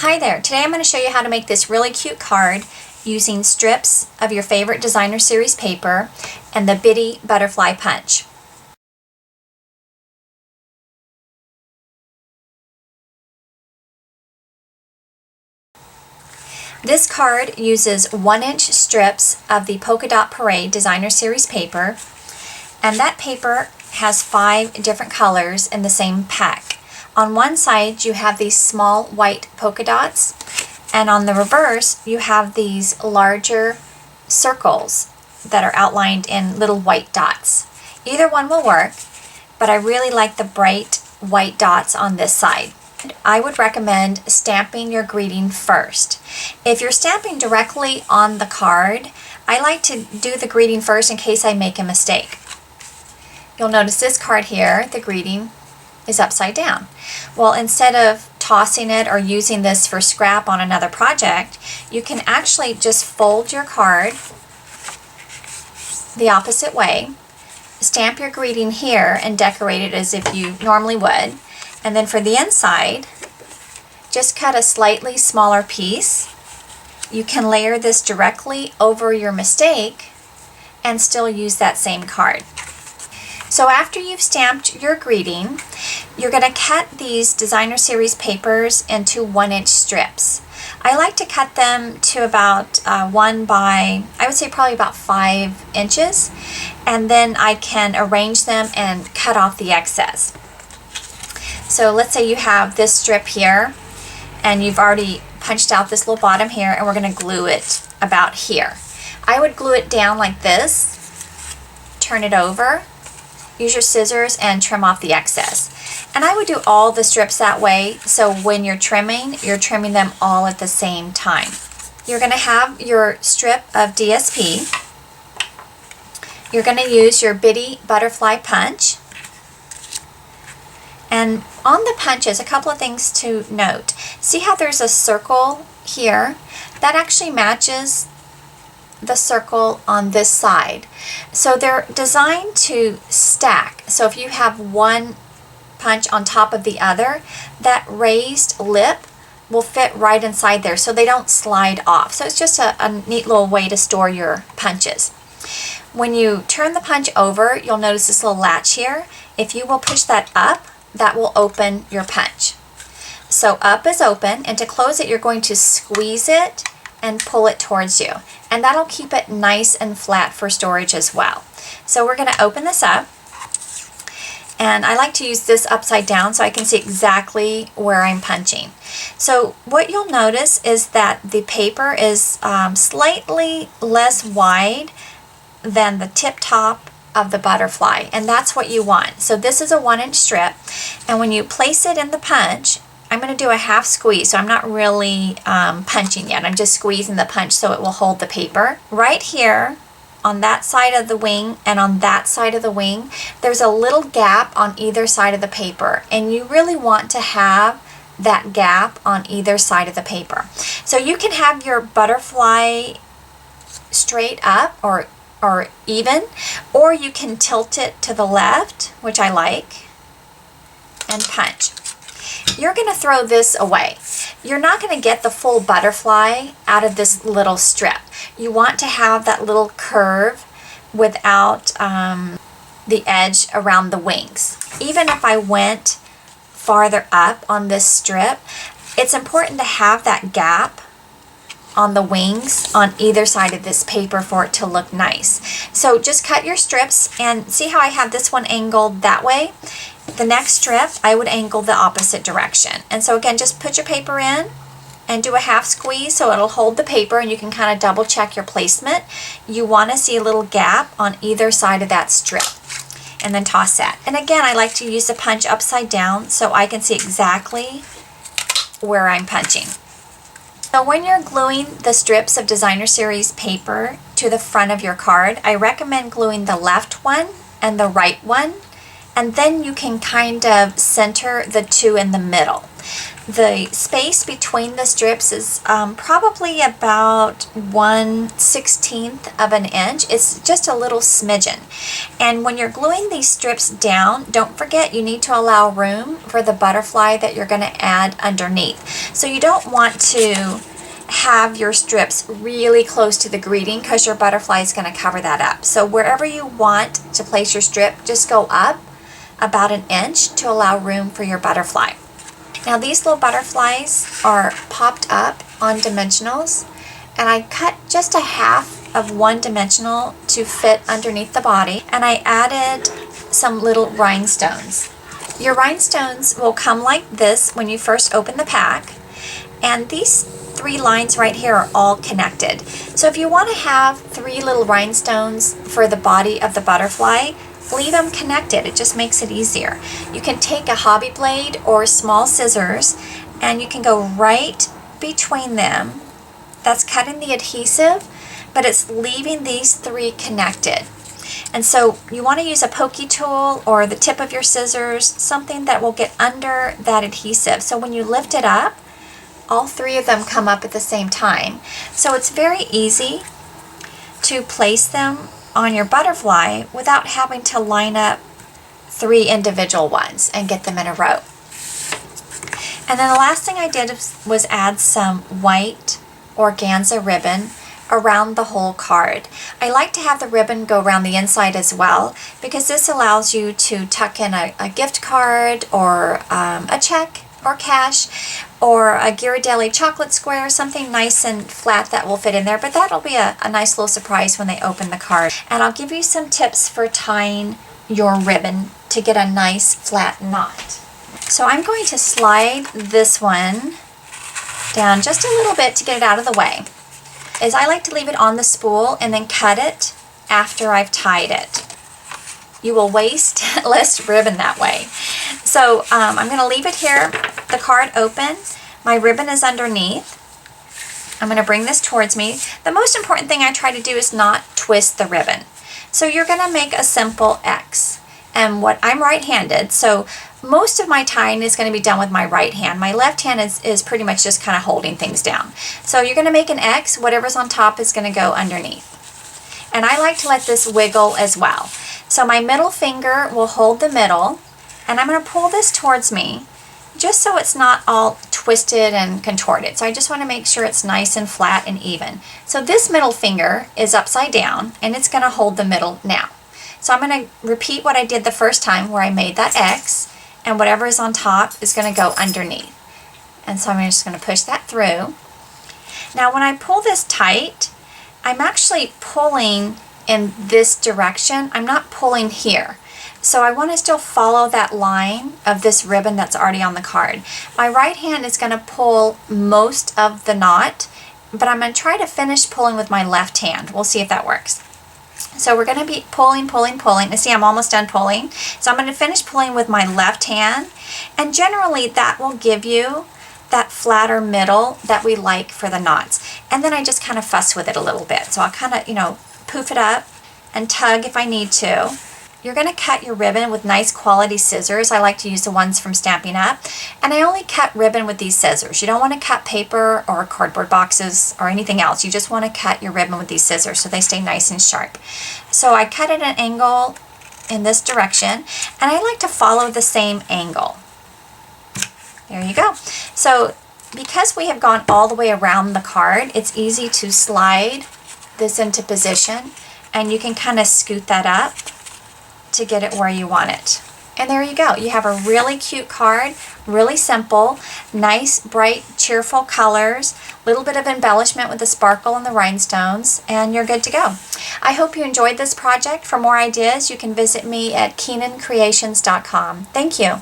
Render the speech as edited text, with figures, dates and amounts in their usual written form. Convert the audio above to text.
Hi there, today I'm going to show you how to make this really cute card using strips of your favorite designer series paper and the Bitty Butterfly Punch. This card uses 1-inch strips of the Polka Dot Parade designer series paper, and that paper has 5 different colors in the same pack. On one side you have these small white polka dots, and on the reverse you have these larger circles that are outlined in little white dots. Either one will work, but I really like the bright white dots on this side. I would recommend stamping your greeting first. If you're stamping directly on the card, I like to do the greeting first in case I make a mistake. You'll notice this card here, the greeting, is upside down. Well, instead of tossing it or using this for scrap on another project, you can actually just fold your card the opposite way, stamp your greeting here and decorate it as if you normally would, and then for the inside, just cut a slightly smaller piece. You can layer this directly over your mistake and still use that same card. So after you've stamped your greeting, you're going to cut these designer series papers into 1-inch strips. I like to cut them to about 1 by, I would say probably about 5 inches, and then I can arrange them and cut off the excess. So let's say you have this strip here, and you've already punched out this little bottom here, and we're going to glue it about here. I would glue it down like this, turn it over, use your scissors and trim off the excess. And I would do all the strips that way, so when you're trimming them all at the same time. You're going to have your strip of DSP. You're going to use your Bitty Butterfly Punch. And on the punches, a couple of things to note. See how there's a circle here? That actually matches the circle on this side. So they're designed to stack. So if you have one punch on top of the other, that raised lip will fit right inside there so they don't slide off. So it's just a neat little way to store your punches. When you turn the punch over, you'll notice this little latch here. If you will push that up, that will open your punch. So up is open, and to close it, you're going to squeeze it and pull it towards you. And that'll keep it nice and flat for storage as well. So we're going to open this up. And I like to use this upside down so I can see exactly where I'm punching. So what you'll notice is that the paper is slightly less wide than the tip top of the butterfly. And that's what you want. So this is a 1-inch strip. And when you place it in the punch, I'm going to do a half squeeze, so I'm not really punching yet. I'm just squeezing the punch so it will hold the paper. Right here, on that side of the wing and on that side of the wing, there's a little gap on either side of the paper, and you really want to have that gap on either side of the paper. So you can have your butterfly straight up or even, or you can tilt it to the left, which I like, and punch. You're going to throw this away. You're not going to get the full butterfly out of this little strip. You want to have that little curve without the edge around the wings. Even if I went farther up on this strip, it's important to have that gap on the wings on either side of this paper for it to look nice. So just cut your strips, and see how I have this one angled that way? The next strip, I would angle the opposite direction. And so again, just put your paper in and do a half squeeze so it'll hold the paper, and you can kind of double check your placement. You want to see a little gap on either side of that strip, and then toss that. And again, I like to use the punch upside down so I can see exactly where I'm punching. So when you're gluing the strips of designer series paper to the front of your card, I recommend gluing the left one and the right one and then you can kind of center the two in the middle. The space between the strips is probably about 1/16 of an inch. It's just a little smidgen. And when you're gluing these strips down, don't forget you need to allow room for the butterfly that you're going to add underneath. So you don't want to have your strips really close to the greeting because your butterfly is going to cover that up. So wherever you want to place your strip, just go up about an inch to allow room for your butterfly. Now these little butterflies are popped up on dimensionals, and I cut just a half of one dimensional to fit underneath the body, and I added some little rhinestones. Your rhinestones will come like this when you first open the pack, and these 3 lines right here are all connected. So if you want to have 3 little rhinestones for the body of the butterfly, leave them connected. It just makes it easier. You can take a hobby blade or small scissors and you can go right between them. That's cutting the adhesive, but it's leaving these 3 connected. And so you want to use a pokey tool or the tip of your scissors, something that will get under that adhesive. So when you lift it up, all 3 of them come up at the same time. So it's very easy to place them on your butterfly without having to line up 3 individual ones and get them in a row. And then the last thing I did was add some white organza ribbon around the whole card. I like to have the ribbon go around the inside as well because this allows you to tuck in a gift card or a check or cash or a Ghirardelli chocolate square, something nice and flat that will fit in there, but that'll be a nice little surprise when they open the card. And I'll give you some tips for tying your ribbon to get a nice flat knot. So I'm going to slide this one down just a little bit to get it out of the way, as I like to leave it on the spool and then cut it after I've tied it. You will waste less ribbon that way. So I'm going to leave it here, the card open. My ribbon is underneath. I'm going to bring this towards me. The most important thing I try to do is not twist the ribbon. So you're going to make a simple X. And I'm right-handed, so most of my tying is going to be done with my right hand. My left hand is pretty much just kind of holding things down. So you're going to make an X. Whatever's on top is going to go underneath. And I like to let this wiggle as well. So my middle finger will hold the middle, and I'm going to pull this towards me just so it's not all twisted and contorted. So I just want to make sure it's nice and flat and even. So this middle finger is upside down, and it's going to hold the middle now. So I'm going to repeat what I did the first time where I made that X, and whatever is on top is going to go underneath. And so I'm just going to push that through. Now when I pull this tight, I'm actually pulling in this direction. I'm not pulling here. So I want to still follow that line of this ribbon that's already on the card. My right hand is going to pull most of the knot, but I'm going to try to finish pulling with my left hand. We'll see if that works. So we're going to be pulling, pulling, pulling. And see, I'm almost done pulling. So I'm going to finish pulling with my left hand. And generally that will give you that flatter middle that we like for the knots. And then I just kind of fuss with it a little bit. So I'll kind of, poof it up and tug if I need to. You're going to cut your ribbon with nice quality scissors. I like to use the ones from Stampin' Up. And I only cut ribbon with these scissors. You don't want to cut paper or cardboard boxes or anything else. You just want to cut your ribbon with these scissors so they stay nice and sharp. So I cut at an angle in this direction, and I like to follow the same angle. There you go. So because we have gone all the way around the card, it's easy to slide this into position, and you can kind of scoot that up to get it where you want it. And there you go. You have a really cute card, really simple, nice, bright, cheerful colors, little bit of embellishment with the sparkle and the rhinestones, and you're good to go. I hope you enjoyed this project. For more ideas, you can visit me at KeenanCreations.com. Thank you.